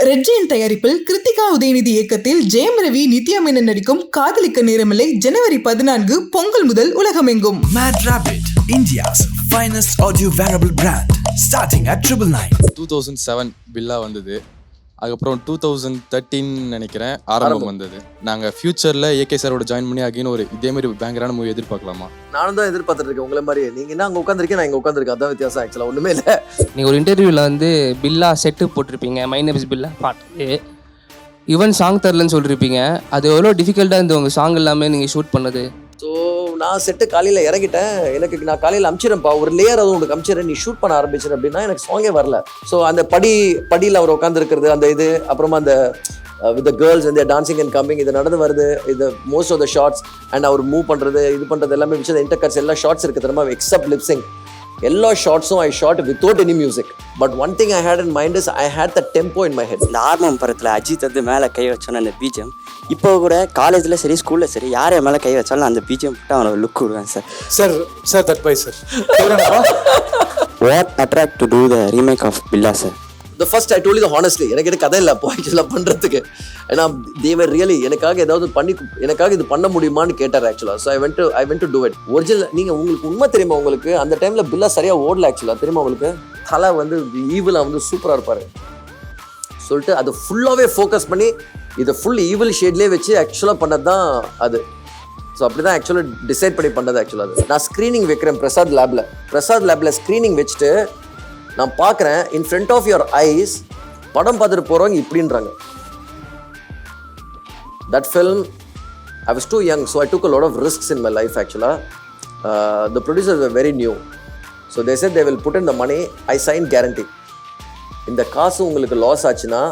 ரெட்ஜெயின் தயாரிப்பில் கிருத்திகா உதயநிதி இயக்கத்தில் ஜெயம் ரவி நித்யா மேனன் நடிக்கும் காதலிக்க நேரமில்லை ஜனவரி 14 பொங்கல் முதல் உலகமெங்கும். MadRabbit, India's finest audio wearable brand, starting at 999. 2007 பில்லா வந்தது. அதுக்கப்புறம் 2013 நினைக்கிறேன் ஆரம்பம் வந்தது. நாங்கள் ஃபியூச்சரில் ஏகே சாரோட ஜாயின் பண்ணி அகைன் ஒரு இதே மாதிரி பேங்கரான மூவி எதிர்பார்க்கலாமா? நானும் தான் எதிர்பார்த்துட்டு இருக்கேன் உங்களை மாதிரி. நீங்கள் என்ன அங்கே உட்காந்துருக்கேன், நான் இங்கே உட்காந்துருக்கேன், அதான் வித்தியாசம். ஆக்சுவலாக ஒன்றுமே இல்லை. நீங்கள் ஒரு இன்டர்வியூவில் வந்து பில்லா செட்டு போட்டிருப்பீங்க, மை நேம் இஸ் பில்லா பாட்டு. ஈவன் சாங் தரலன்னு சொல்லியிருப்பீங்க. அது எவ்வளோ டிஃபிகல்ட்டாக இருந்தது உங்கள் சாங் எல்லாமே நீங்கள் ஷூட் பண்ணது? ஸோ நான் செட்டு காலையில் இறங்கிட்டேன். எனக்கு நான் காலையில் அமிச்சிடேன்ப்பா, ஒரு லேயர் அது உங்களுக்கு அமிச்சிடறேன், நீ ஷூட் பண்ண ஆரம்பிச்சிரு அப்படின்னா எனக்கு சாங்கே வரல. ஸோ அந்த படியில் அவர் உட்காந்துருக்கிறது, அந்த இது, அப்புறமா அந்த வித் த கேர்ள்ஸ் இந்த டான்சிங் அண்ட் கம்மிங், இது நடந்து வருது, இது most of the shorts and அவர் மூவ் பண்ணுறது, இது பண்ணுறது எல்லாமே விஷயம் இன்டர் கட்ஸ் எல்லா ஷார்ட்ஸ் இருக்குது தெரியுமா, எக்ஸப்ட் லிப்சிங். எல்லா ஷார்ட்ஸும் I shot without any music. But one thing I had in mind is I had the tempo in my head. இந்த ஆர்மம் படத்தில் அஜித் வந்து மேலே கை வச்சோன்னு அந்த பிஜிஎம், இப்போ கூட காலேஜில் சரி ஸ்கூலில் சரி யார் மேலே கை வச்சாலும் அந்த பிஜிஎம் போட்டு அவனை லுக் விடுவேன் sir that bye sir. What attract to do the remake of Billa sir? The first I told you honestly, எனக்கு இது கதை இல்லை அப்போ ஆக்சுவலாக பண்ணுறதுக்கு. ஏன்னா தேவர் ரியலி எனக்காக ஏதாவது எனக்காக இது பண்ண முடியுமான்னு கேட்டார் ஆக்சுவலாக. So I went to do it. Original நீங்கள் உங்களுக்கு உண்மை தெரியுமா, உங்களுக்கு அந்த டைமில் பில்லா சரியாக ஓடல ஆக்சுவலாக தெரியுமா உங்களுக்கு. தலை வந்து ஈவிலாக வந்து சூப்பராக இருப்பார் சொல்லிட்டு அது ஃபுல்லாகவே ஃபோக்கஸ் பண்ணி இதை ஃபுல் ஈவில் ஷேட்லேயே வச்சு ஆக்சுவலாக பண்ணது தான் அது. ஸோ அப்படி தான் ஆக்சுவலாக டிசைட் பண்ணி பண்ணது ஆக்சுவலாக. அது நான் ஸ்க்ரீனிங் வைக்கிறேன் பிரசாத் லேபில் ஸ்க்ரீனிங் வச்சுட்டு நான் பார்க்குறேன் in front of your eyes படம் பார்த்துட்டு போகிறவங்க இப்படின்றாங்க. That film I was too young, so I took a lot of risks in my life ஆக்சுவலாக. The producers are very new, so they said they will put in the money, I sign guarantee. இந்த காசு உங்களுக்கு loss ஆச்சுன்னா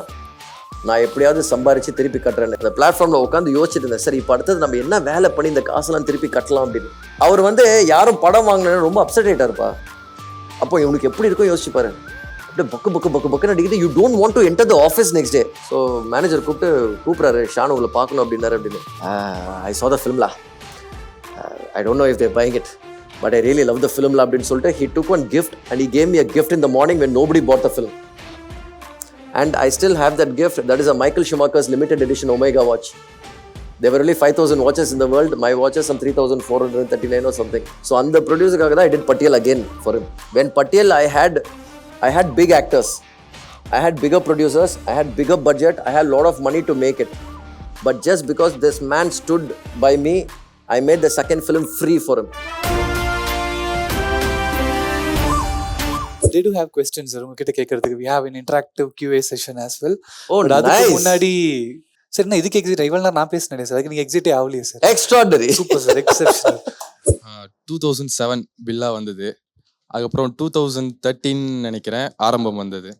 நான் எப்படியாவது சம்பாரித்து திருப்பி கட்டுறேன்னு அந்த பிளாட்ஃபார்மில் உட்காந்து யோசிச்சுட்டு இருந்தேன். சரி இப்போ அடுத்தது நம்ம என்ன வேலை பண்ணி இந்த காசெல்லாம் திருப்பி கட்டலாம் அப்படின்னு. அவர் வந்து யாரும் படம் வாங்கினேன்னு ரொம்ப அப்செட் ஆகிட்டாருப்பா. அப்போ இவனுக்கு எப்படி இருக்கும் யோசிச்சுப்பாரு. அப்படியே பக்கு அடிக்கிட்டு you don't want to enter the office next day. So manager கூப்பிட்றாரு, ஷான் உங்களை பார்க்கணும் அப்படின்னாரு. அப்படின்னு ஐ saw the film I don't know if they're buying it, but I really love the film அப்படின்னு சொல்லிட்டு he took one gift and he gave me a gift in the morning when nobody bought the film. And I still have that gift. That is a Michael Schumacher's limited edition Omega watch. There were only 5,000 watches in the world. My watch is some 3,439 or something. So on the producer I did Patel again for him. When Patel I had big actors. I had bigger producers. I had bigger budget. I had a lot of money to make it. But just because this man stood by me, I made the second film free for him. They do have questions sir. உங்ககிட்ட கேக்குறதுக்கு we have an interactive QA session as well. Oh, அதுக்கு nice. முன்னாடி sir நான் இதுக்கு exit இவ்வளோ நான் பேசினேன் sir, அதுக்கு நீங்கள் எக்ஸிட்டே ஆகலையே sir. Extraordinary. Super sir, exceptional. 2007 பில்லா வந்தது. அதுக்கப்புறம் 2013 நினைக்கிறேன் ஆரம்பம் வந்தது.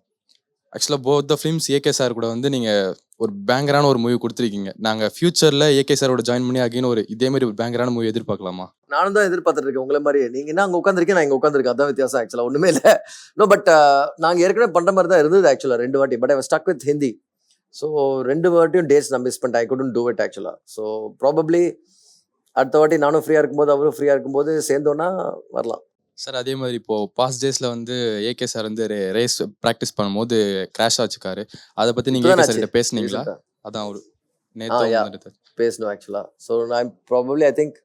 ஆக்சுவலாக both the films AK sir கூட வந்து நீங்கள் ஒரு பேங்கரான ஒரு மூவி கொடுத்துருக்கீங்க. நாங்கள் ஃபியூச்சரில் ஏகே சாரோட ஜாயின் பண்ணி அகைன் ஒரு இதே மாதிரி ஒரு பேங்கரான மூவி எதிர்பார்க்கலாமா? நானும் தான் எதிர்பார்த்துட்டு இருக்கேன் உங்களை மாதிரி. நீங்கள் என்ன அங்கே உட்காந்துருக்கேன், நான் இங்கே உட்காந்துருக்கேன், அதான் வித்தியாசம். ஆக்சுவலாக ஒன்றுமே இல்லை. நோ பட் நாங்கள் ஏற்கனவே பண்ணுற மாதிரி தான் இருந்தது ஆக்சுவலாக 2 வாட்டி. But I was stuck with Hindi. So 2 வாட்டியும் டேட்ஸ் நான் மிஸ் பண்ணிட்டேன். ஐ குடன்ட் டூ இட் ஆக்சுவலாக. ஸோ ப்ராபப்ளி அடுத்த வாட்டி நானும் ஃப்ரீயாக இருக்கும்போது அவரும் ஃப்ரீயாக இருக்கும்போது சேர்ந்தோன்னா வரலாம் சார். அதே மாதிரி இப்போது பாஸ்ட் டேஸில் வந்து ஏகே சார் வந்து ரேஸ் ப்ராக்டிஸ் பண்ணும்போது கிராஷ் ஆச்சுக்காரு. அதை பற்றி நீங்கள் ஏகே சார்கிட்ட பேசுனீங்களா? அதான் ஒரு நேற்று பேசணும் ஆக்சுவலாக. ஸோ நான் ப்ராபப்ளி ஐ திங்க்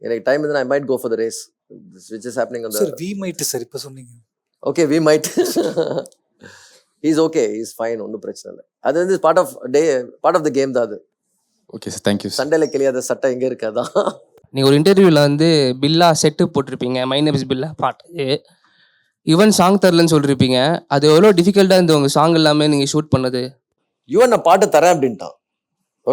எனக்கு டைம் இருந்தால் I might go for the race which is happening on the sir. We might sir இப்போ சொன்னீங்க. Okay we might. He's okay, he's fine, ஒன்றும் பிரச்சனை இல்லை. அது வந்து பார்ட் ஆஃப் த கேம் தான் அது. Okay sir, thank you. சண்டையில கிளியாத சட்டை எங்கே இருக்காதான். நீங்கள் ஒரு இன்டர்வியூவில் வந்து பில்லா செட்டு போட்டிருப்பீங்க, மை நேம் இஸ் பில்லா பாட்டு. ஈவன் சாங் தரலன்னு சொல்லியிருப்பீங்க. அது எவ்வளோ டிஃபிகல்ட்டாக இருந்தது உங்கள் சாங் எல்லாமே நீங்கள் ஷூட் பண்ணது? யுவன் நான் பாட்டு தரேன் அப்படின்ட்டான்.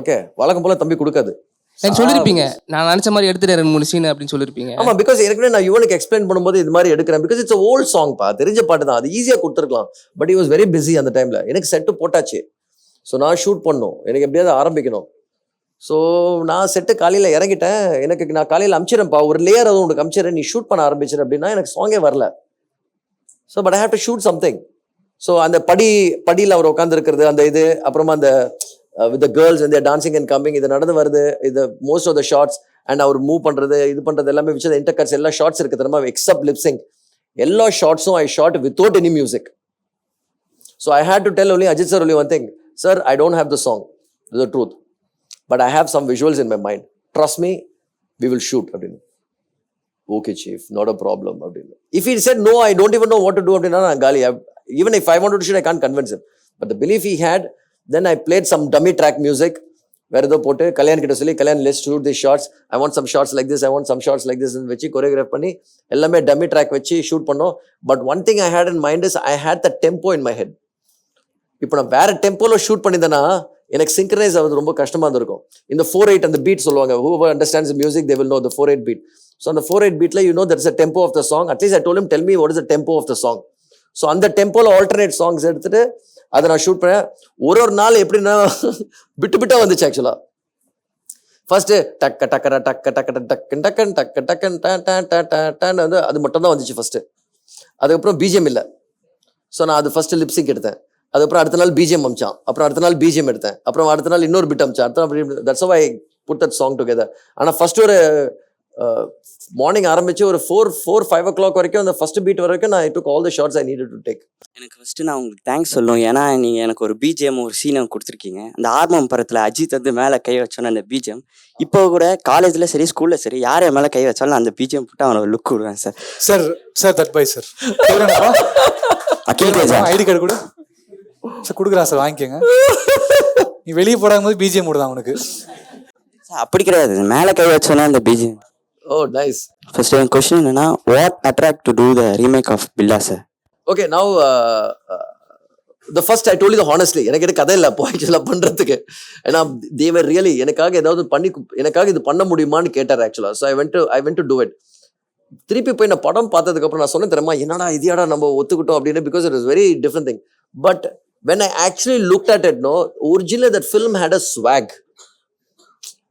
ஓகே, வழக்கம் போல தம்பி கொடுக்காது. எனக்கு சொல்லியிருப்பீங்க, நான் நினச்ச மாதிரி எடுத்துட்டு 2-3 சீன் அப்படின்னு சொல்லியிருப்பீங்க. ஆமா, பிகாஸ் ஏற்கனவே நான் யுவனுக்கு எக்ஸ்பிளைன் பண்ணும்போது இது மாதிரி எடுக்கிறேன். பிகாஸ் இட்ஸ் ஓல்ட் சாங் பா, தெரிஞ்ச பாட்டு தான், அது ஈஸியாக கொடுத்துருக்கலாம். But he was very busy அந்த டைமில். எனக்கு செட்டு போட்டாச்சு. ஸோ நான் ஷூட் பண்ணணும், எனக்கு எப்படியாவது ஆரம்பிக்கணும். ஸோ நான் செட்டு காலையில் இறங்கிட்டேன். நான் காலையில் அமிச்சிடேன்ப்பா, ஒரு லேயர் அது உங்களுக்கு அமிச்சிடறேன், நீ ஷூட் பண்ண ஆரம்பிச்சிரு அப்படின்னா எனக்கு சாங்கே வரல. So but I have to shoot something. So அந்த படியில் அவர் உட்காந்துருக்கிறது, அந்த இது, அப்புறமா அந்த with the girls and they're dancing and coming, இது நடந்து வருது, இது most of the shorts and அவர் மூவ் பண்ணுறது, இது பண்ணுறது எல்லாமே விஷயம் இன்டர் கட்ஸ் எல்லா ஷார்ட்ஸ் இருக்குது தெரியுமா, எக்ஸப்ட் லிப்சிங். எல்லா ஷார்ட்ஸும் I shot without any music. So I had to tell only Ajit sir only one thing. sir, I don't have the song, the truth, but I have some visuals in my mind, trust me, we will shoot அப்படின்னு. Okay chief, not a problem அப்படின்னு. If he said no, I don't even know what to do அப்படின்னா நான் காலி. Even if I wanted to shoot, I can't convince him. But the belief he had, then I played some dummy track music. வேற ஏதோ போட்டு கல்யாண் கிட்ட சொல்லி, Kalyan let's shoot these shots, I want some shots like this, I want some shots like this வச்சு choreograph பண்ணி எல்லாமே dummy track வச்சு shoot பண்ணோம். But one thing I had in mind is I had the tempo in my head. இப்போ நான் வேற டெம்போல shoot பண்ணியிருந்தேன்னா எனக்கு synchronise ஆகுது ரொம்ப கஷ்டமா இருந்திருக்கும். இந்த 4/8 அந்த பீட் சொல்லுவாங்க, whoever understands the music they will know the 4/8 beat. So அந்த 4/8 beatல you know there's a tempo of the song. At least I told him, tell me what is the tempo of the song. So அந்த டெம்போல alternate songs எடுத்துட்டு அதை நான் shoot பண்ணேன். ஒரு நாள் எப்படின்னா விட்டு விட்டா வந்துச்சு ஆக்சுவலா. ஃபர்ஸ்ட் டக்க டக்கர டக்க டக்க டக்கன் டக்கன் டக்க டக்கன் டான் வந்து அது மட்டும் தான் வந்துச்சு ஃபர்ஸ்ட். அதுக்கப்புறம் பிஜிஎம் இல்லை. ஸோ நான் அது ஃபர்ஸ்ட் லிப்ஸிங் எடுத்தேன். அதுக்கப்புறம் அடுத்த நாள் பிஜிஎம் அமிச்சான். அப்புறம் அடுத்த நாள் பிஜிஎம் எடுத்தேன். அப்புறம் அடுத்த நாள் இன்னொரு பிட் அமிச்சான். அடுத்த நாள் that's how I put that song together. ஆனால் ஃபர்ஸ்ட் ஒரு மார்னிங் ஆரம்பிச்சு ஒரு 4-5 o'clock வரைக்கும் அந்த ஃபர்ஸ்ட் பீட் வரைக்கும் நான் took all the shots I needed to take. எனக்கு ஃபர்ஸ்ட் நான் உங்களுக்கு தேங்க்ஸ் சொல்லணும். ஏன்னா நீங்கள் எனக்கு ஒரு பிஜிஎம் ஒரு சீனை கொடுத்துருக்கீங்க. அந்த ஆர்மம் படத்தில் அஜித் வந்து மேலே கை வச்சோன்னு அந்த பிஜிஎம் இப்போ கூட காலேஜில் சரி ஸ்கூலில் சரி யார் மேலே கை வச்சாலும் அந்த பிஜிஎம் போட்டு அவனை லுக் விடுவேன் sir. Sir that bye sir ID card கூட சார் கொடுக்குறான் சார், வாங்கிக்கோங்க. நீ வெளியே போடாத போது பிஜிஎம் விடுதான் அவனுக்கு. சார் அப்படி கிடையாது, மேலே கை வச்சோன்னா அந்த BGM. Oh, nice. First one question என்னன்னா, what attract to do the remake of Billa sir? Okay, now the first I told you honestly, எனக்கு கதை இல்லை அப்போ ஆக்சுவலாக பண்ணுறதுக்கு. ஏன்னா they were really எனக்காக ஏதாவது பண்ணி எனக்காக இது பண்ண முடியுமான்னு கேட்டார் ஆக்சுவலாக. So I went to do it. திருப்பி போய் நான் படம் பார்த்ததுக்கப்புறம் நான் சொன்னேன் தெரியுமா, என்னடா இதையாடா நம்ம ஒத்துக்கிட்டோம் அப்படின்னு, because it is very different thing. But when I actually looked at it, no, originally that film had a swag.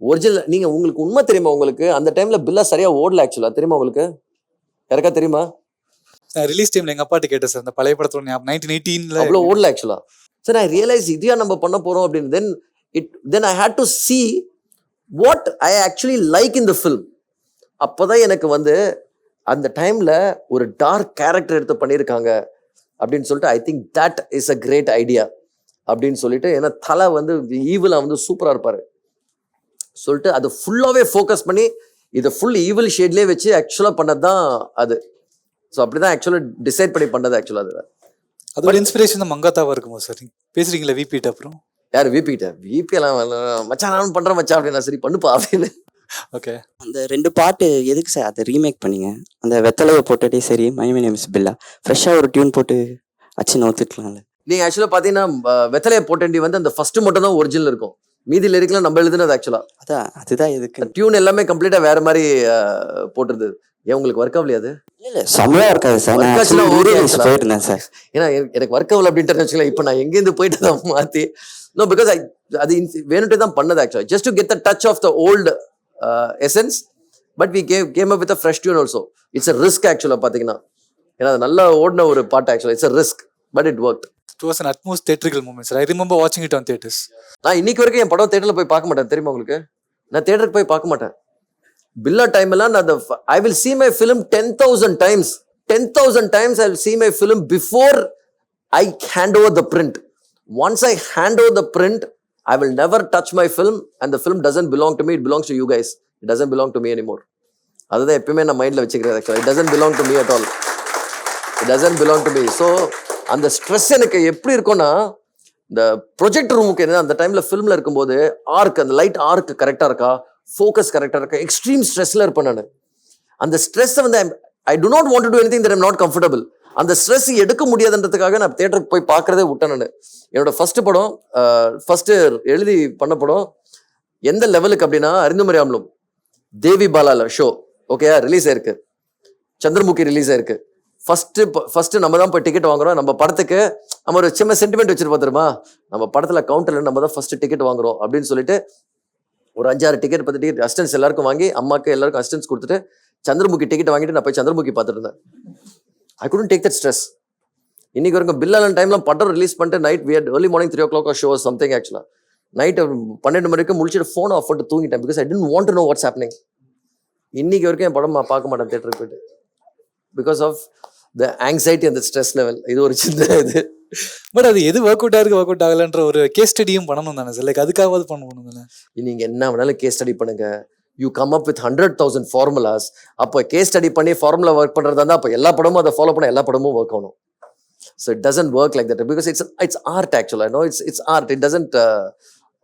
Original நீங்க உங்களுக்கு உண்மை தெரியுமா, உங்களுக்கு அந்த டைம்ல பில்லா சரியா ஓடல ஆக்சுவலா, தெரியுமா உங்களுக்கு? யாருக்கா தெரியுமா? ரிலீஸ் டைம்ல எங்க அப்பாட்ட கேட்டேன் சார், அந்த பழைய படத்தோட 1918ல அவ்வளவு ஓடல ஆக்சுவலா. சார் ஐ ரியலைஸ் இதையா நம்ம பண்ண போறோம் அப்படின்னு. Then I had to see what I actually like in the film. அப்பதான் எனக்கு வந்து அந்த டைம்ல ஒரு டார்க் கேரக்டர் எடுத்து பண்ணியிருக்காங்க அப்படின்னு சொல்லிட்டு I think that is a great idea அப்படின்னு சொல்லிட்டு. ஏன்னா தலை வந்து ஈவிலா வந்து சூப்பரா இருப்பாரு சொல்லிட்டு அது ஃபுல்லாவே ஃபோக்கஸ் பண்ணி இதை ஃபுல் ஈவில் ஷேட்லேயே வச்சு ஆக்சுவலாக பண்ணது தான் அது. ஸோ அப்படிதான் ஆக்சுவலாக டிசைட் பண்ணி பண்ணது ஆக்சுவலாக. அது ஒரு இன்ஸ்பிரேஷன் தான் மங்காத்தாவா இருக்குமோ சார்? பேசுறீங்களா விபிட்ட? அப்புறம் யார் விபிட்ட? விபி எல்லாம் மச்சான் நானும் பண்றேன் மச்சான் அப்படின்னா சரி பண்ணுப்பா அப்படின்னு. ஓகே, அந்த 2 பாட்டு எதுக்கு சார் அதை ரீமேக் பண்ணீங்க? அந்த வெத்தலையை போட்டுட்டே சரி மை நேம் இஸ் பில்லா ஃப்ரெஷ்ஷாக ஒரு டியூன் போட்டு அச்சு நோத்துக்கலாம்ல. நீங்க ஆக்சுவலாக பார்த்தீங்கன்னா வெத்தலையை போட்டேண்டி வந்து அந்த ஃபர்ஸ்ட் மட்டும் தான் ஒரிஜினல் இருக்கும், மீதி லிரிக்லாம் நம்ம எழுதுனது ஆக்சுவலா. அதுதான் எதுக்கு டியூன் எல்லாமே கம்ப்ளீட்டா வேற மாதிரி போட்டுருது. ஏன் உங்களுக்கு ஒர்க் ஆகலையா? அது இல்ல செம்மையா இருக்காது சார். போயிருந்தேன் சார், ஏன்னா எனக்கு ஒர்க் ஆகல அப்படின்ட்டு வச்சுக்கலாம். இப்போ நான் எங்கேருந்து போயிட்டு தான் மாத்தி நோ பிகாஸ் அது வேணுட்டே தான் பண்ணது actually, just to get the touch of the old essence. But we came up with a fresh tune also. It's a risk actually பாத்தீங்கன்னா. ஏன்னா அது நல்லா ஓடின ஒரு பாட்டு actually. It's a risk but it worked. It was an utmost theatrical moment, sir. I remember watching it on theaters. நான் இன்னைக்கு வரைக்கும் என் படம் தியேட்டர்ல போய் பார்க்க மாட்டேன், தெரியுமா உங்களுக்கு? நான் தியேட்டருக்கு போய் பார்க்க மாட்டேன். பில்லா டைம் எல்லாம் நான் I will see my film 10,000 times. 10,000 times I will see my film before I hand over the print. Once I hand over the print, I will never touch my film and the film doesn't belong to me, it belongs to you guys. It doesn't belong to me anymore. அதுதான் எப்பவுமே நான் மைண்ட்ல வச்சுக்கிறேன் ஆக்சுவலா. It doesn't belong to me at all. It doesn't belong to me. So அந்த stress எனக்கு எப்படி இருக்கும்னா, இந்த ப்ரொஜெக்ட் ரூமுக்கு என்ன அந்த டைம்ல ஃபிலிம்ல இருக்கும்போது ஆர்க் அந்த லைட் ஆர்க் கரெக்டா இருக்கா, ஃபோக்கஸ் கரெக்டா இருக்கா, எக்ஸ்ட்ரீம் ஸ்ட்ரெஸ்ல இருப்பேன் நான். அந்த ஸ்ட்ரெஸ் வந்து I do not want to do anything that I am not comfortable. அந்த ஸ்ட்ரெஸ் எடுக்க முடியாதுன்றதுக்காக நான் தியேட்டருக்கு போய் பார்க்கறதே விட்டேன் நான். என்னோட ஃபர்ஸ்ட் படம் ஃபர்ஸ்ட் எழுதி பண்ண படம் எந்த லெவலுக்கு அப்படின்னா, அறிந்துமறை ஆம்பலம் தேவி பாலால ஷோ ஓகேயா ரிலீஸ் ஆயிருக்கு, சந்திரமுகி ரிலீஸ் ஆயிருக்கு. ஃபர்ஸ்ட் நம்ம தான் போய் டிக்கெட் வாங்குறோம். நம்ம படத்துக்கு நம்ம ஒரு சின்ன சென்டிமெண்ட் வச்சிருப்போம் தெரியுமா, நம்ம படத்துல கவுண்டர்ல நம்ம தான் ஃபர்ஸ்ட் டிக்கெட் வாங்குறோம் அப்படின்னு சொல்லிட்டு ஒரு 5-6 டிக்கெட் 10 டிக்கெட் அசிஸ்டன்ஸ் எல்லாருக்கும் வாங்கி அம்மாக்கு எல்லாருக்கும் அசிஸ்டன்ஸ் கொடுத்துட்டு சந்திரமுகி டிக்கெட் வாங்கிட்டு நான் போய் சந்திரமுகி பார்த்துட்டு இருந்தேன். ஐ couldn't take that stress. இன்னைக்கு வரைக்கும் பில்லான டைம்லாம் படம் ரிலீஸ் பண்ணிட்டு night we had early morning 3 o'clock show something ஆக்சுவலா. நைட் 12 மணிக்கு முடிச்சுட்டு ஃபோன் ஆஃப் பண்ணிட்டு தூங்கிட்டேன். Because I didn't want to know what's happening. இன்னைக்கு வரைக்கும் என் படம் நான் பார்க்க மாட்டேன் தியேட்டருக்கு போயிட்டு, because of the anxiety and the stress level. இது ஒரு சின்ன இது. பட் அது எது ஒர்க் அவுட் ஆகலன்ற ஒரு கேஸ் ஸ்டடியும் பண்ணணும் தானே சார்? லைக் அதுக்காவது பண்ணணும் தானே? நீங்க என்ன வேணாலும் கேஸ் ஸ்டடி பண்ணுங்க. You come up with 100,000 formulas. அப்போ கேஸ் ஸ்டடி பண்ணி ஃபார்முலா ஒர்க் பண்றதா இருந்தால் அப்போ எல்லா படமும் அதை ஃபாலோ பண்ண எல்லா படமும் ஒர்க் ஆகணும். So it doesn't work like that because it's art ஆக்சுவலாக. No it's art. It doesn't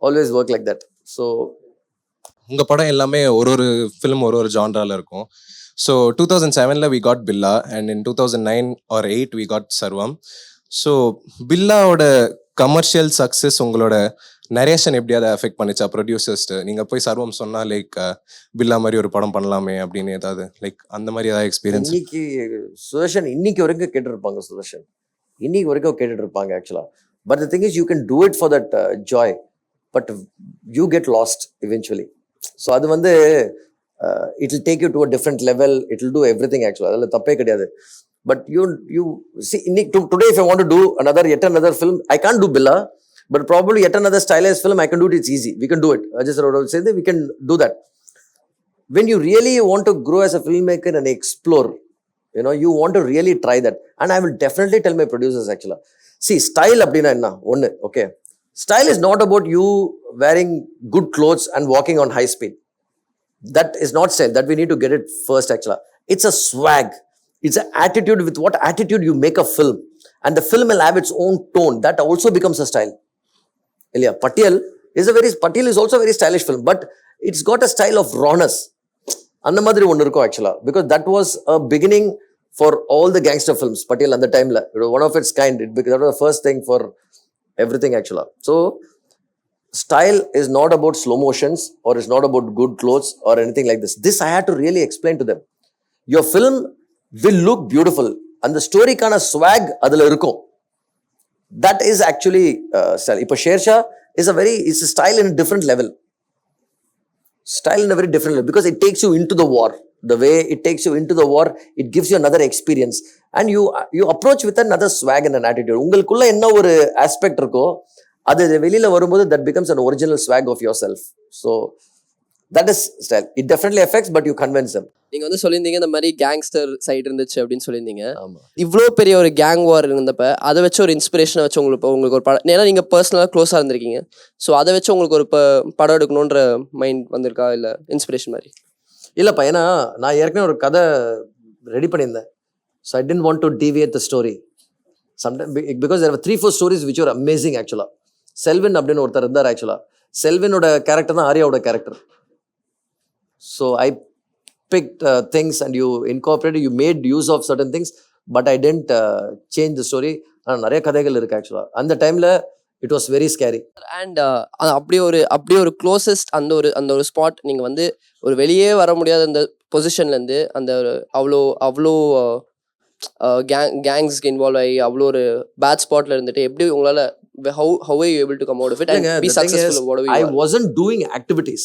always work like that. So உங்கள் படம் எல்லாமே ஒரு ஃபிலிம் ஒரு ஜான்ரால இருக்கும். So 2007 we got Billa and in 2009 or 8 we got Sarvam. So பில்லாவோட கமர்ஷியல் சக்ஸஸ் உங்களோட நரேஷன் எப்படியாவது அஃபெக்ட் பண்ணிச்சா ப்ரொடியூசர்ஸ்ட்டு? நீங்கள் போய் சர்வம் சொன்னால் லைக் பில்லா மாதிரி ஒரு படம் பண்ணலாமே அப்படின்னு ஏதாவது லைக் அந்த மாதிரி ஏதாவது எக்ஸ்பீரியன்ஸ்? இன்னைக்கு சுதர்ஷன் இன்னைக்கு வரைக்கும் கேட்டுருப்பாங்க. சுதர்ஷன் இன்னைக்கு வரைக்கும் கேட்டுட்டு இருப்பாங்க ஆக்சுவலாக. But the thing is you can do it for that Joy, but you get lost eventually. So அது வந்து it will take you to a different level. It will do every thing ஆக்சுவலாக. அதில் தப்பே கிடையாது. But you see today if I want to do yet another film, I can't do Billa, but probably yet another stylized film I can do it. It's easy. We can do it. I just say that we can do that. When you really want to grow as a filmmaker and explore, you want to really try that. And I will definitely tell my producers actually. See, style abdina enna one. Okay, style is not about you wearing good clothes and walking on high speed. That is not style. That we need to get it first actually. It's a swag. It's an attitude. With what attitude you make a film, and the film will have its own tone. That also becomes a style. Ilya, Patel is also a very stylish film, but it's got a style of rawness. அந்த மாதிரி ஒன்று இருக்கும் ஆக்சுவலா. Because that was a beginning for all the gangster films. பட்டேல் அந்த டைம்ல one of its kind. That was the first thing for everything ஆக்சுவலா. So style is not about slow motions, or is not about good clothes or anything like this. This I had to really explain to them. Your film will look beautiful, and the story kind of swag adula irukum. That is actually style. Ipo Shersha is it's a style in a different level. Style in a very different level because it takes you into the war. The way it takes you into the war, it gives you another experience, and you approach with another swag and an attitude. ungalkulla enna oru aspect irukko அது வெளியில வரும்போது that becomes an original swag of yourself. So that is style. It definitely affects, but you convince them. நீங்க வந்து சொல்லியிருந்தீங்க இந்த மாதிரி gangster side இருந்துச்சு அப்படின்னு சொல்லியிருந்தீங்க. ஆமா, இவ்வளோ பெரிய ஒரு கேங் வார் இருந்தப்ப அதை வச்சு ஒரு இன்ஸ்பிரேஷனை வச்சு உங்களுக்கு ஒரு படம், ஏன்னா நீங்க பர்சனலாக க்ளோஸாக இருந்திருக்கீங்க. ஸோ அதை வச்சு உங்களுக்கு ஒரு படம் எடுக்கணுன்ற மைண்ட் வந்திருக்கா, இல்லை இன்ஸ்பிரேஷன் மாதிரி? இல்லப்பா, ஏன்னா நான் ஏற்கனவே ஒரு கதை ரெடி பண்ணியிருந்தேன். So I didn't want to deviate the story sometime because there were 3-4 stories which are amazing ஆக்சுவலா. செல்வின் அப்படின்னு ஒருத்தர் இருந்தார் ஆக்சுவலா. செல்வினோட கேரக்டர் தான் ஆர்யாவோட character. So I picked things and you incorporated, you made use of certain things, but I didn't change the story. நிறைய கதைகள் இருக்கு ஆக்சுவலா. அந்த டைம்ல it was very scary. And அப்படியே ஒரு க்ளோசஸ்ட் அந்த ஒரு ஸ்பாட், நீங்கள் வந்து ஒரு வெளியே வர முடியாத அந்த பொசிஷன்லேருந்து அந்த ஒரு அவ்வளோ கேங்ஸ்க்கு இன்வால்வ் ஆகி அவ்வளோ ஒரு பேட் ஸ்பாட்ல இருந்துட்டு எப்படி உங்களால் how were you able to come out of it and be successful? I wasn't doing activities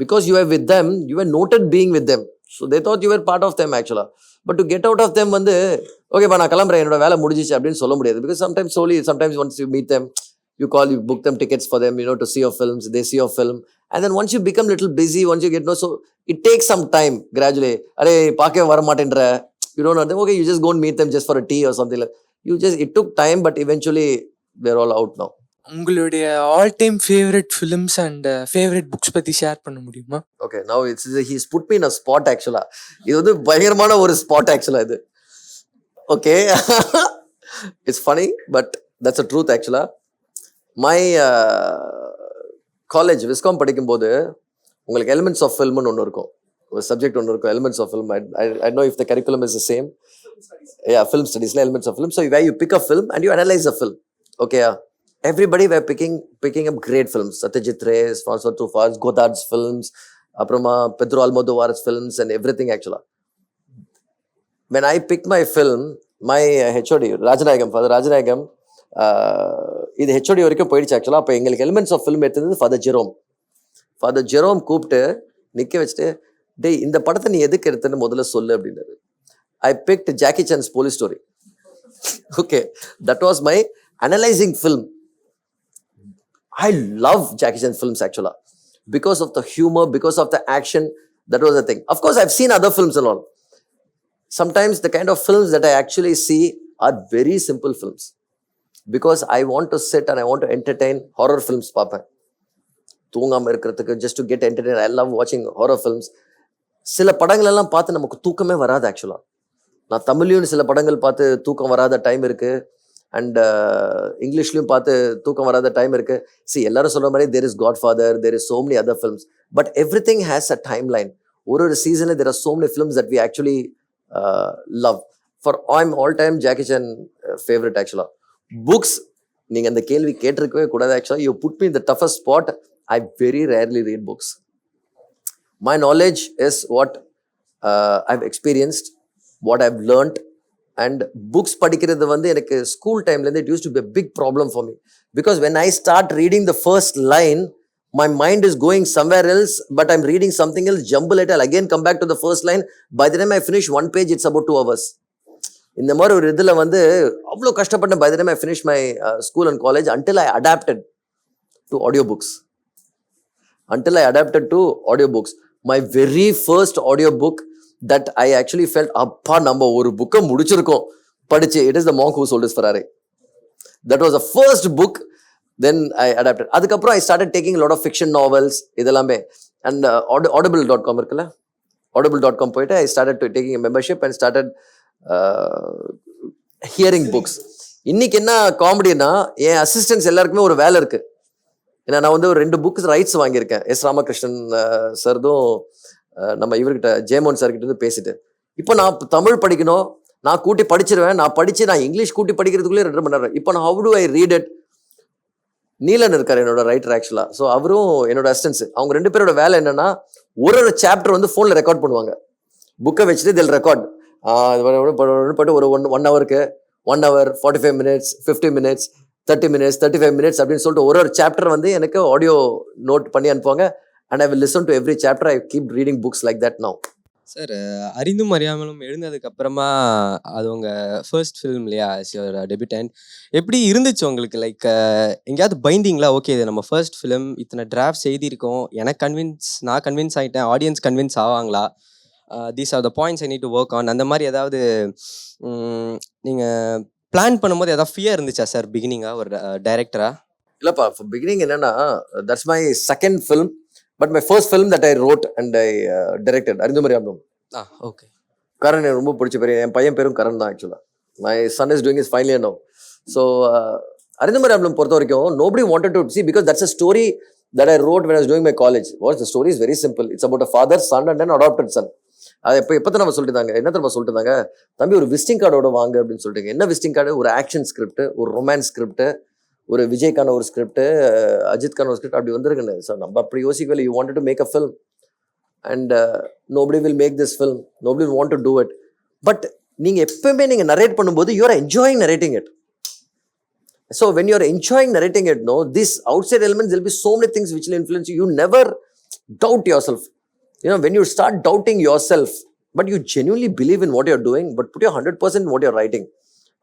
because you were with them, you were noted being with them, so they thought you were part of them actually. But to get out of them வந்து okay பா நான் கிளம்புறேன், என்னோட வேலை முடிஞ்சிச்சு அப்படின்னு சொல்ல முடியாது. Because sometimes once you meet them, you book them tickets for them, to see your films, they see your film, and then once you become little busy, once you get so it takes some time gradually. Array பாக்கவே வர மாட்டேன்ற, you don't know them, okay, you just go and meet them just for a tea or something like it took time, but eventually they're all out now. உங்களுடைய all time favourite films and favourite books பத்தி share பண்ண முடியுமா? Okay, now he's put me in a spot actually. இது வந்து பயங்கரமான ஒரு spot actually இது. Okay. It's funny, but that's the truth actually. My college viscom படிக்கும்போது உங்களுக்கு எலிமெண்ட்ஸ் ஆஃப் ஃபில்ம்னு ஒன்று இருக்கும், ஒரு சப்ஜெக்ட் ஒன்று இருக்கும், elements of film. I know if the curriculum is the same. Yeah, film studies, elements of film. So where you pick a film and you analyze a film. Okay, everybody were picking up great films. Satyajit Ray's, François Truffaut's, Godard's films, Aprama Pedro Almodovar's films and everything actually. When I picked my film, my HOD Rajanagam, Father Rajanagam, இது HOD வரைக்கும் போயிடுச்சு ஆக்சுவலாக. அப்போ எங்களுக்கு elements of film எடுத்தது father Jerome கூப்பிட்டு நிற்க வச்சுட்டு, டேய் இந்த படத்தை நீ எதுக்கு எடுத்துன்னு முதல்ல சொல்லு அப்படின்னாரு. I picked Jackie Chan's Police Story. Okay, that was my analyzing film. I love Jackie Chan films actually because of the humor, because of the action. That was the thing. Of course, I've seen other films and all. Sometimes the kind of films that I actually see are very simple films. Because I want to sit and I want to entertain horror films பார்ப்பேன் தூங்காமல் இருக்கிறதுக்கு just to get entertained. I love watching horror films. சில படங்கள் எல்லாம் பார்த்து நமக்கு தூக்கமே வராது ஆக்சுவலாக. நான் தமிழ்லையும் சில படங்கள் பார்த்து தூக்கம் வராத டைம் இருக்குது, அண்ட் இங்கிலீஷ்லையும் பார்த்து தூக்கம் வராத டைம் இருக்குது. See, எல்லாரும் சொல்கிற மாதிரி there is Godfather, there is so many other films, but everything has a timeline. ஒரு சீசனில் there are so many films that we actually love. For I'm all-time Jackie Chan favorite actually. Books, நீங்கள் அந்த கேள்வி கேட்டிருக்கவே கூடாது ஆக்சுவலாக. You put me in the toughest spot. I very rarely read books. My knowledge is what I've experienced, what I've learnt, and books படிக்கிறது வந்து எனக்கு school டைம்லேருந்து it used to be a big problem for me, because when I start reading the first line, my mind is going somewhere else, but I'm reading something else, jumble it, I'll again come back to the first line. By the time I finish one page, it's about 2 hours. இந்த மாதிரி ஒரு இதில் வந்து அவ்வளோ கஷ்டப்பட்டேன். By the time I finished my school and college, until I adapted to audiobooks. My very first audiobook that I actually felt, அப்பா நம்ம ஒரு புக்கை முடிச்சிருக்கோம் படிச்சு, it is The Monk Who Sold His Ferrari. That was the first book. Then I adapted. அதுக்கப்புறம் I started taking a lot of fiction novels இதெல்லாமே. And audible.com இருக்குல்ல, audible.com போயிட்டு I started taking a membership and started hearing books. இன்னைக்கு என்ன காமெடினா, என் assistance எல்லாருக்குமே ஒரு வேலை இருக்கு. ஏன்னா நான் வந்து ஒரு 2 புக்ஸ் ரைட்ஸ் வாங்கியிருக்கேன், எஸ் ராமகிருஷ்ணன் சார்தும் நம்ம இவர்கிட்ட ஜெயமோகன் சார்கிட்ட இருந்து பேசிட்டு. இப்போ நான் தமிழ் படிக்கணும், நான் கூட்டி படிச்சிருவேன். நான் இங்கிலீஷ் கூட்டி படிக்கிறதுக்குள்ளே 2 மணி நேரம். இப்போ நான் how do I read it? Neelan இருக்கார் என்னோட ரைட்டர் ஆக்சுவலாக. ஸோ அவரும் என்னோட அசிஸ்டன்ஸ். அவங்க 2 பேரோட வேலை என்னன்னா, ஒரு சாப்டர் வந்து ஃபோனில் ரெக்கார்ட் பண்ணுவாங்க. புக்கை வச்சுட்டு தில் ரெக்கார்ட் போட்டு ஒரு 1 ஹவருக்கு 1 hour 45 minutes 50 minutes 30 minutes 35 minutes அப்படின்னு சொல்லிட்டு ஒரு சாப்டர் வந்து எனக்கு ஆடியோ நோட் பண்ணி அனுப்புவாங்க. And I will listen to every chapter. I keep reading books like that now. Sir, அறிந்தும் அறியாமலும் எழுந்ததுக்கு அப்புறமா அது உங்கள் ஃபர்ஸ்ட் ஃபிலிம் இல்லையா, டெபியூட்டன்ட். எப்படி இருந்துச்சு உங்களுக்கு? லைக் எங்கேயாவது பைண்டிங்களா? ஓகே, இது நம்ம ஃபர்ஸ்ட் ஃபிலிம், இத்தனை டிராஃப்ட் எழுதியிருக்கோம், நான் கன்வின்ஸ் ஆகிட்டேன், ஆடியன்ஸ் கன்வின்ஸ் ஆவாங்களா, these are the points I need to work on, அந்த மாதிரி ஏதாவது நீங்கள் பிளான் பண்ணும்போது ஏதாவது ஃபியர் இருந்துச்சா சார் பிகினிங்காக ஒரு டைரக்டரா? இல்லைப்பா, பிகினிங் என்னன்னா, that's my second film. But my first film that I wrote and I directed, அறிந்தும் அறியாமலும். ஓகே. கரண் எனக்கு ரொம்ப பிடிச்ச பேர். என் பையன் பேரும் கரண் தான் ஆக்சுவலாக. My son is doing his final year now. So அறிந்தும் அறியாமலும் பொறுத்த வரைக்கும் nobody wanted to see, because that's a story that I wrote when I was doing my college. The story is very simple. It's about a father, son and an adopted son. அது எப்போ நம்ம சொல்லிட்டு என்ன தெரியுமா சொல்லிட்டு இருந்தாங்க, தம்பி ஒரு விசிட்டிங் கார்டோட வாங்க அப்படின்னு சொல்லிட்டு. என்ன விசிட்டிங் கார்டு? ஒரு ஆக்ஷன் ஸ்கிரிப்ட், ஒரு ரொமான்ஸ் ஸ்கிரிப்ட், ஒரு விஜய்க்கான ஒரு ஸ்கிரிப்ட், அஜித்கான ஒரு ஸ்கிரிப்ட், அப்படி வந்துருக்குன்னு. ஸோ நம்ம அப்படி யோசிக்கல. You wanted to make a film and nobody will make this film, nobody will want to do it. But நீங்கள் எப்பவுமே நீங்கள் நரேட் பண்ணும்போது you are enjoying narrating it. So when you are enjoying narrating it, no this outside elements will be so many things which will influence you. You never doubt yourself. When you start doubting yourself, but you genuinely believe in what you're doing, but put your 100% in what you're writing.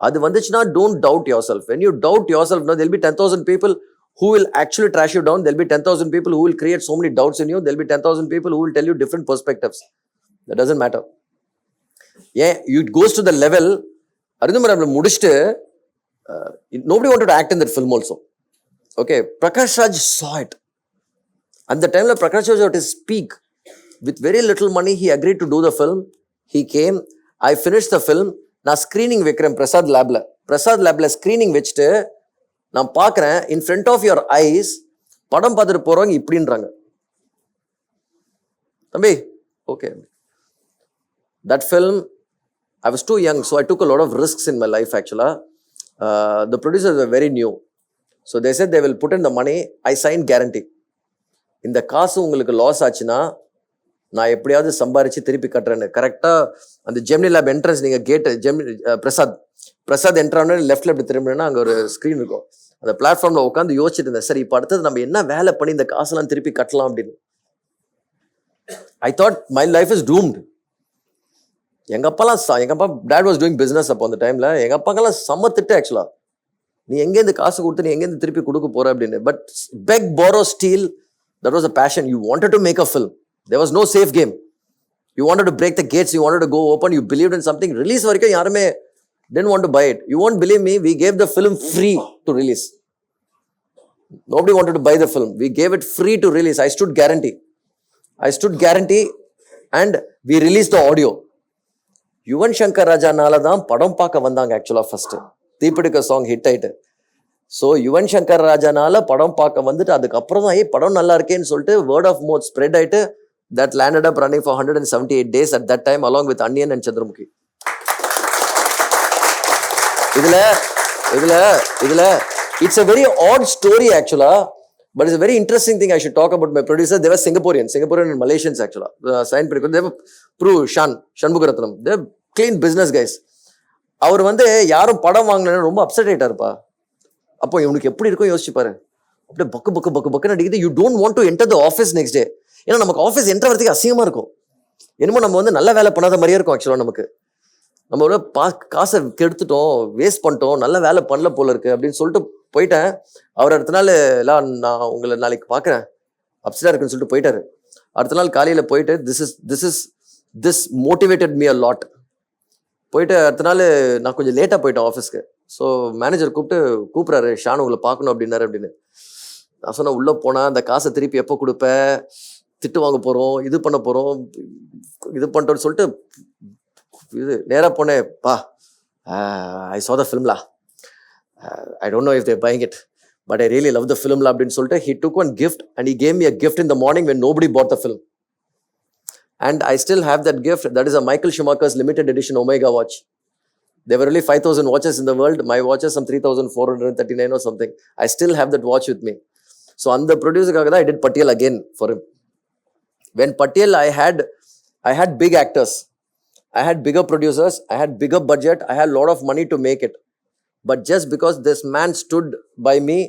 அது வந்துச்சுன்னா don't doubt yourself. When you doubt yourself, there'll be 10,000 people who will actually trash you down. There'll be 10,000 people who will create so many doubts in you. There'll be 10,000 people who will tell you different perspectives. That doesn't matter. It goes to the level, அறிந்தும் முடிச்சுட்டு nobody wanted to act in that film also. Okay, Prakash Raj saw it. At the time Prakash Raj was at his peak. With very little money, he agreed to do the film. He came. I finished the film. நான் screening வைக்கிறேன் பிரசாத் லேப்ல screening வச்சுட்டு நான் பார்க்குறேன், in front of your eyes படம் பார்த்துட்டு போகிறவங்க இப்படின்றாங்க, தம்பி okay. That film, I was too young, so I took a lot of risks in my life ஆக்சுவலாக. The producers are very new. So they said they will put in the money. I sign guarantee. இந்த காசு உங்களுக்கு loss ஆச்சுன்னா நான் எப்படியாவது சம்பாரிச்சு திருப்பி கட்டுறேன்னு. கரெக்டாக அந்த ஜெமினி லேப் என்ட்ரன்ஸ், நீங்கள் கேட்டு பிரசாத் என்ட்ரானே லெஃப்ட்ல எப்படி திரும்பினா அங்கே ஒரு ஸ்க்ரீன் இருக்கும். அந்த பிளாட்ஃபார்மில் உட்காந்து யோசிச்சுட்டு இருந்தேன், சரி இப்போ அடுத்தது நம்ம என்ன வேலை பண்ணி இந்த காசெல்லாம் திருப்பி கட்டலாம் அப்படின்னு. I thought my life is doomed. எங்கள் அப்பா டேட் வாஸ் டூயிங் பிஸ்னஸ் அப்போ அந்த டைமில். எங்கள் அப்பாக்கெல்லாம் சமத்துட்டு ஆக்சுவலாக, நீ எங்கேருந்து காசு கொடுத்து நீ எங்கேருந்து திருப்பி கொடுக்க போகிற அப்படின்னு. But beg, borrow, steal, that was a passion. You wanted to make a film. There was no safe game. You wanted to break the gates. You wanted to go open. You believed in something. Release வரைக்கும் யாருமே Didn't want to buy it. You won't believe me, we gave the film free to release. Nobody wanted to buy the film. We gave it free to release. I stood guarantee and we released the audio. Yuvan Shankar ராஜானால தான் படம் பார்க்க வந்தாங்க ஆக்சுவலாக first. தீப்பிடிக்க song hit ஆயிட்டு. So Yuvan Shankar ராஜானால படம் பார்க்க வந்துட்டு அதுக்கப்புறம் தான் படம் நல்லா இருக்கேன்னு சொல்லிட்டு வேர்ட் ஆஃப் மவுத் ஸ்ப்ரெட் ஆயிட்டு that landed up running for 178 days at that time along with Anniyan and Chandramukhi. இதுல it's a very odd story actually, but it's a very interesting thing I should talk about. My producers, they were Singaporean and Malaysians actually. Signed pretty good. They were Shanmugaratnam. They're clean business guys. அவர் வந்து யாரும் படம் வாங்கலன்னு ரொம்ப upset ஆயிட்டாருப்பா. அப்போ இவனுக்கு எப்படி இருக்கும் யோசிச்சு பாரு. அப்படியே பக்கு அடிக்குது. You don't want to enter the office next டே. ஏன்னா நமக்கு ஆஃபீஸ் என்டர் வரதுக்கு அசிங்கமா இருக்கும். என்னமோ நம்ம வந்து நல்ல வேலை பண்ணாத மாதிரியே இருக்கும் ஆக்சுவலாக. நமக்கு நம்ம காசை கெடுத்துட்டோம், வேஸ்ட் பண்ணிட்டோம், நல்ல வேலை பண்ணல போல இருக்கு அப்படின்னு சொல்லிட்டு போயிட்டேன். அவர் அடுத்த நாள் எல்லாம் நான் உங்களை நாளைக்கு பார்க்குறேன் அப்செட்டாக இருக்குன்னு சொல்லிட்டு போயிட்டாரு. அடுத்த நாள் காலையில் போயிட்டு this motivated me a lot. போயிட்டு அடுத்த நாள் நான் கொஞ்சம் லேட்டாக போயிட்டேன் ஆஃபீஸ்க்கு. ஸோ மேனேஜர் கூப்பிட்றாரு, ஷான் உங்களை பார்க்கணும் அப்படின்னாரு அப்படின்னு. நான் சொன்னேன் உள்ளே போனால் அந்த காசை திருப்பி எப்போ கொடுப்பேன், திட்டு வாங்க போகிறோம், இது பண்ண போகிறோம், இது பண்ணிட்டோன்னு சொல்லிட்டு இது நேராக போனேன். பா ஐ saw the film la. I don't know if they're buying it, but I really love the film la அப்படின்னு சொல்லிட்டு he took one gift and he gave me a gift in the morning when nobody bought the film. And I still have that gift. That is a Michael Schumacher's limited edition Omega watch. There were only 5,000 watches in the world. My watch is some 3,439 or something. I still have that watch with me. So on the producer I did Patel again for him. When Patel, I had big actors. I had bigger producers. I had bigger budget. I had a lot of money to make it. But just because this man stood by me,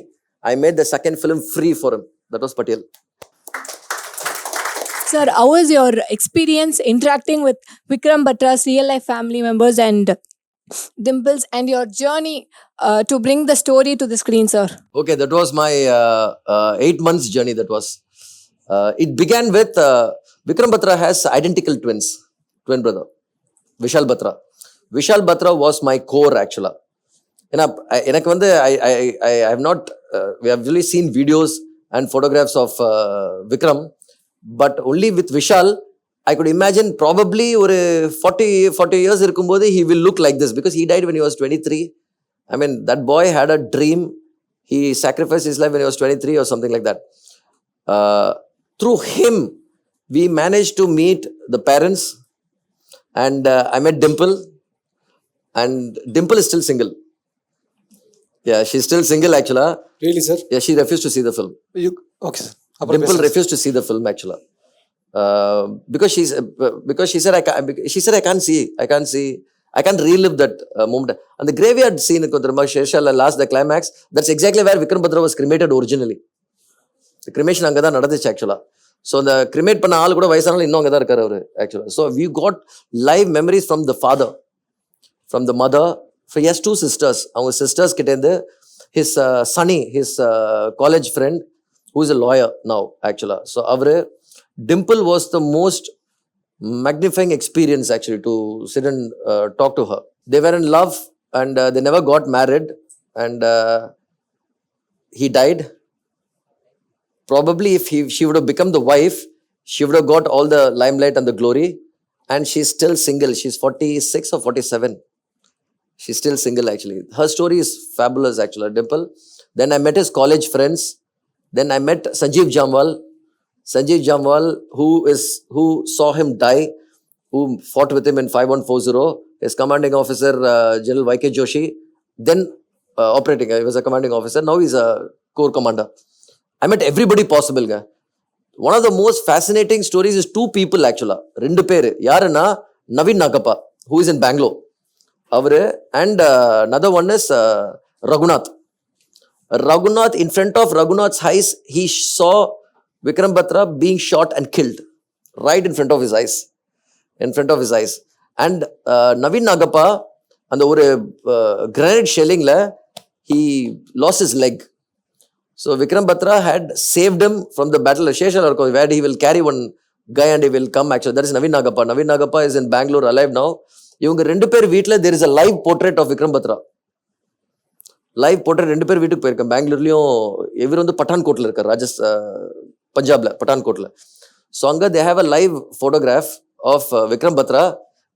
I made the second film free for him. That was Patel. Sir, how was your experience interacting with Vikram Batra's real life family members and Dimples, and your journey to bring the story to the screen, sir? Okay, that was my 8 months journey. That was. It began with Vikram Batra has identical twin brother, Vishal Batra. Vishal Batra was my core actually. எனக்கு வந்து I have not, we have really seen videos and photographs of Vikram, but only with Vishal, I could imagine probably ஒரு 40 years இருக்கும்போது he will look like this, because he died when he was 23. I mean, that boy had a dream. He sacrificed his life when he was 23 or something like that. Through him, we managed to meet the parents, and I met Dimple, and Dimple is still single. Yeah, she's still single actually. Really, sir? Yeah, she refused to see the film. Okay, sir. Dimple refused to see the film actually. Because she said I can't see, I can't relive that moment. And the graveyard scene in Shershala last, the climax, that's exactly where Vikram Batra was cremated originally. The cremation அங்கே தான் நடந்துச்சு ஆக்சுவலாக. So அந்த cremate பண்ண ஆள் கூட வயசானாலும் இன்னும் அங்கே தான் இருக்காரு அவர் ஆக்சுவலாக. So we got live memories from the father, from the mother. he has 2 sisters. அவங்க சிஸ்டர்ஸ் கிட்டேருந்து his Sunny, his college friend, who is a lawyer now actually. So அவரு Dimple was the most magnifying experience actually to sit and talk to her. They were in love and they never got married, and he died. Probably if she would have become the wife, she would have got all the limelight and the glory, and she's still single. She's 46 or 47. She's still single actually. Her story is fabulous actually, Dimple. Then I met his college friends. Then I met Sanjeev Jamwal, who saw him die, who fought with him in 5140. His commanding officer, General Y.K. Joshi, then operating, he was a commanding officer. Now he's a corps commander. I met everybody possible. One of the most fascinating stories is 2 people actually. 2 பேரு. யாருன்னா Naveen Nagappa, who is in Bangalore. அவரு, and another one is Raghunath. In front of Raghunath's eyes, he saw Vikram Batra being shot and killed right in front of his eyes. And Naveen Nagappa, அந்த ஒரு grenade shellingல he lost his leg. So Vikram Batra had saved him from the battle of Sheshala, where he will carry one guy and he will come actually. That is Naveen Nagappa. Naveen Nagappa is in Bangalore alive now. இவங்க 2 பேர் வீட்டில் there is a live portrait of Vikram Batra. Live portrait 2 பேர் வீட்டுக்கு போயிருக்கேன். பெங்களூர்லயும் இவர் வந்து பட்டான்கோட்டில் இருக்கார், பஞ்சாப்ல பட்டான்கோட்டில். ஸோ அங்கே they have a live photograph of Vikram Batra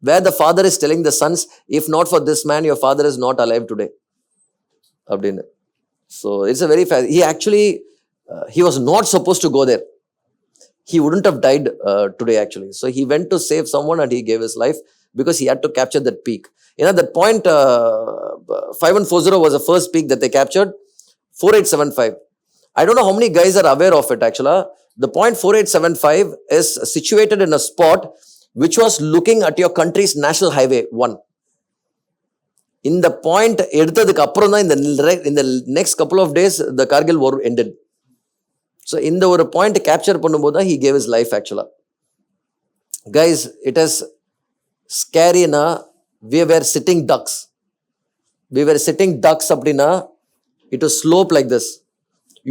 where the father is telling the sons, if not for this man your father is not alive today அப்படின்னு. So it's a very fast. He actually he was not supposed to go there. He wouldn't have died today actually. So he went to save someone and he gave his life because he had to capture that peak. You know, that point 5140 was the first peak that they captured. 4875. I don't know how many guys are aware of it actually. The point 4875 is situated in a spot which was looking at your country's national highway 1. In the point எடுத்ததுக்கு அப்புறம் தான் in the next couple of days the Kargil war ended. So இந்த ஒரு point capture பண்ணும்போது தான் he gave his life actually. Guys, it is scary na. We were sitting ducks. We were sitting ducks அப்படின்னா it was slope like this.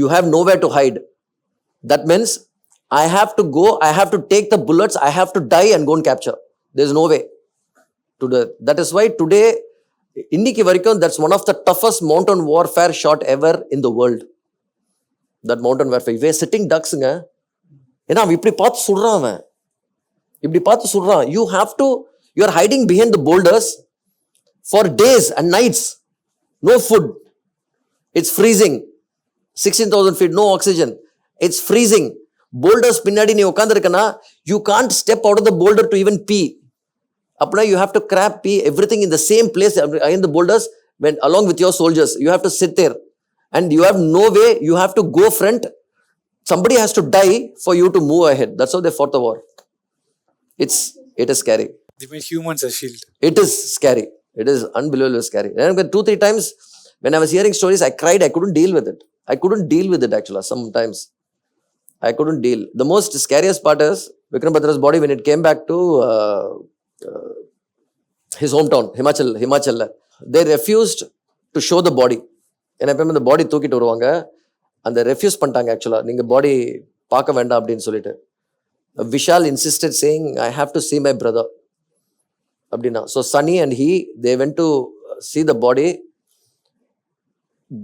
You have nowhere to hide. That means I have to go, I have to take the bullets, I have to die and go and capture. There's no way to do that. That is why today, இன்னைக்கு வரைக்கும் that's one of the toughest mountain warfare shot ever in the world. That mountain warfare. We are sitting ducksங்க. ஏன்னா அவன் இப்படி பார்த்து சுடுறான், அவன் இப்படி பார்த்து சுடுறான். You are hiding behind the boulders for days and nights. No food. It's freezing. 16,000 feet, no oxygen. It's freezing. Boulders பின்னாடி நீ உட்காந்துருக்கனா, you can't step out of the boulder to even pee. Apna you have to pee everything in the same place in the boulders when along with your soldiers. You have to sit there and you have no way. You have to go front. Somebody has to die for you to move ahead. That's how they fought the war. It is scary. They made humans a shield. It is scary. It is unbelievably scary. And 2-3 times when I was hearing stories, I cried. I couldn't deal with it. I couldn't deal with it actually. Sometimes I couldn't deal. The most scariest part is Vikram Batra's body when it came back to his hometown, Himachal. They refused to show the body. And I remember the body தூக்கிட்டு வருவாங்க. And they refused பண்ணிட்டாங்க actually. நீங்க body பார்க்க வேண்டாம் அப்படின்னு சொல்லிட்டு. Vishal insisted saying, I have to see my brother. அப்படின்னா. So Sunny and they went to see the body.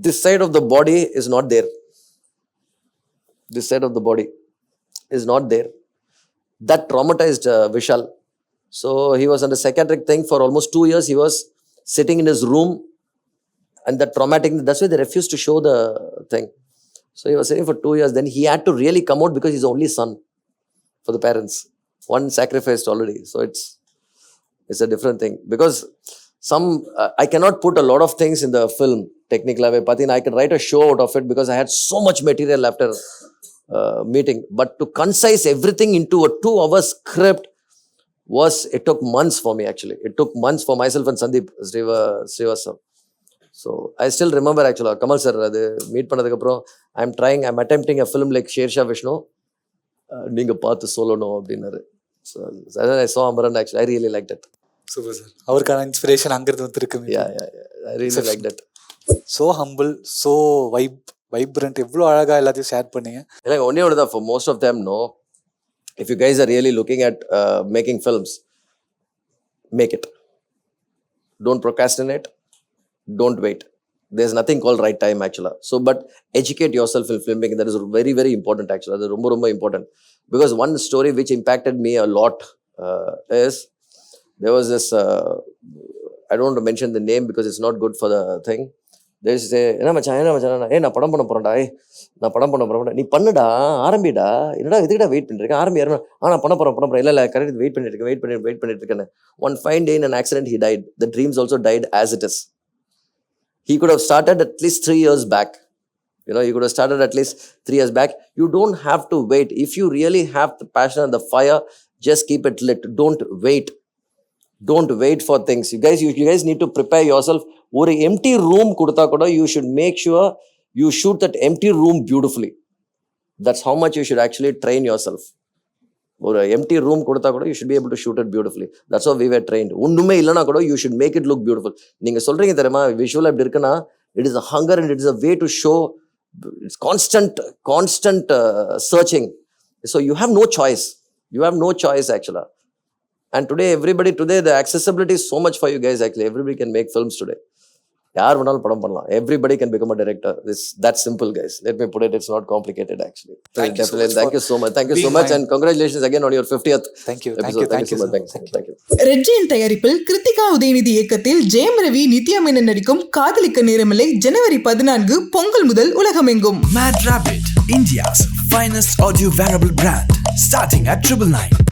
This side of the body is not there. This side of the body is not there. That traumatized Vishal. So he was under psychiatric thing for almost 2 years. He was sitting in his room and that traumatic, that's why they refused to show the thing. So he was sitting for 2 years. Then he had to really come out because he's the only son for the parents. One sacrificed already. So it's a different thing. Because I cannot put a lot of things in the film, technically. I can write a show out of it because I had so much material after meeting. But to concise everything into a 2-hour script, it took months for me actually. It took months for myself and Sandeep Srivastava. So I still remember actually, Kamal sir, meet பண்ணதுக்கு அப்புறம் I'm attempting a film like Sher Shah Vishnu. நீங்க பார்த்து சொல்லணும் அப்படின்னாரு. So I saw Amaran actually. I really liked it. Super sir. அவருக்கான inspiration அங்கிருந்து வந்திருக்கு. Yeah. I really liked it. So humble, so vibrant. எவ்வளோ அழகா எல்லாத்தையும் ஷேர் பண்ணீங்க. எனக்கு ஒன்னே ஒன்று தான், for most of them, no. If you guys are really looking at making films, make it. Don't procrastinate. Don't wait. There's nothing called right time actually. So, but educate yourself in filmmaking. That is very, very important actually. That's ரொம்ப important. Because one story which impacted me a lot is, there was this, I don't want to mention the name because it's not good for the thing. There's என்ன மச்சான் நான் படம் பண்ண போறேன்டா, நான் படம் பண்ண போறேன், நீ பண்ணுடா, ஆரம்பிடா, என்னடா இதுக்கிட்ட வெயிட் பண்ணிருக்கேன், ஆரம்பி நான் பண்ண போறேன் இல்ல கரெக்ட் வெயிட் பண்ணிட்டு இருக்கேன். One fine day in an accident he died. The dreams also died as it is. He could have started at least 3 years back. You could have started at least 3 years back. You don't have to wait. If you really have the passion and the fire, just keep it lit. Don't wait for things. You guys need to prepare yourself. ஒரு empty room கொடுத்தா கூட you should make sure you shoot that empty room beautifully. That's how much you should actually train yourself. ஒரு empty room கொடுத்தா கூட you should be able to shoot it beautifully. That's how we were trained. ஒண்ணுமே இல்லைனா கூட you should make it look beautiful. நீங்க சொல்றீங்க தெரியுமா, visual எப்படி இருக்குன்னா, it is a hunger and it is a way to show. It's constant searching. So you have no choice. You have no choice actually. And today, the accessibility is so much for you guys actually. Everybody can make films today. யார் வேணாலும் படம் பண்ணலாம். Everybody can become a director. That's simple, guys. Let me put it. It's not complicated actually. Thank you so much. Thank you so much, and congratulations again on your 50th. Thank you so much. Thank you. Red Jain தயாரிப்பில் கிருத்திகா உதயநிதி இயக்கத்தில் ஜெயம் ரவி நித்யா மேனன் நடிக்கும் காதலிக்க நேரமில்லை ஜனவரி 14 பொங்கல் முதல் உலகமெங்கும். MadRabbit, India's finest audio wearable brand, starting at 999.